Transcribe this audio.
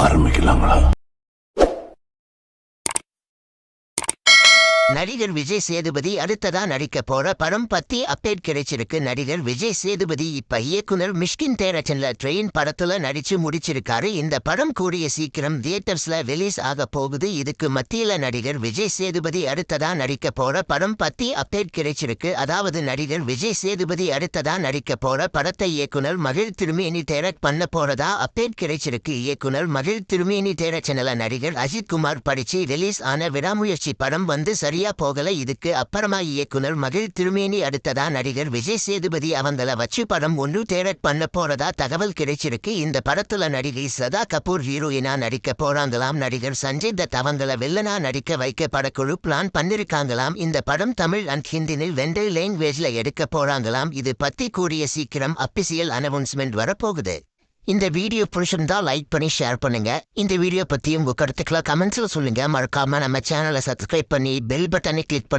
ஆரம்பிக்கலாங்களா? நடிகர் விஜய் சேதுபதி அடுத்ததா நடிக்க போற படம் பத்தி அப்டேட் கிடைச்சிருக்கு. நடிகர் விஜய் சேதுபதி இப்ப இயக்குனர் மிஷ்கின் தேரச்சன்ல ட்ரெயின் படத்துல நடிச்சு முடிச்சிருக்காரு. இந்த படம் கூடிய சீக்கிரம் தியேட்டர்ஸ்ல ரிலீஸ் ஆக போகுது. இதுக்கு மத்தியில நடிகர் விஜய் சேதுபதி அடுத்ததா நடிக்க போற படம் பத்தி அப்டேட் கிடைச்சிருக்கு. அதாவது நடிகர் விஜய் சேதுபதி அடுத்ததா நடிக்க போற படத்தை இயக்குனர் மகிழ் திருமேனி டைரக்ட் பண்ண போறதா அப்டேட் கிடைச்சிருக்கு. இயக்குனர் மகிழ் திருமேனி டைரக்ஷன்ல நடிகர் அஜித் குமார் படிச்சு ரிலீஸ் ஆன விடாமுயற்சி படம் வந்து சரியா போகல. இதுக்கு அப்புறமா இயக்குனர் மகிழ் திருமேனி அடுத்ததா நடிகர் விஜய் சேதுபதி அவங்கள வச்சு படம் ஒன்று டைரக்ட் பண்ண போறதா தகவல் கிடைச்சிருக்கு. இந்த படத்துல நடிகை ஸ்ரதா கபூர் ஹீரோயினா நடிக்க போறாங்களாம். நடிகர் சஞ்சய் தத் அவங்கள வில்லனா நடிக்க வைக்க படக்குழு பிளான் பண்ணிருக்காங்களாம். இந்த படம் தமிழ் அண்ட் ஹிந்தினில் 2 லாங்குவேஜ்ல எடுக்க போறாங்களாம். இது பத்தி கூடிய சீக்கிரம் அபிஷியல் அனௌன்ஸ்மெண்ட் வரப்போகுது. இந்த வீடியோ பிடிச்சிருந்தா லைக் பண்ணி ஷேர் பண்ணுங்க. இந்த வீடியோ பத்தி உங்க கருத்துக்களை கமெண்ட்ஸ்ல சொல்லுங்க. மறக்காம நம்ம சேனலை சப்ஸ்கிரைப் பண்ணி பெல் பட்டனை கிளிக் பண்ணி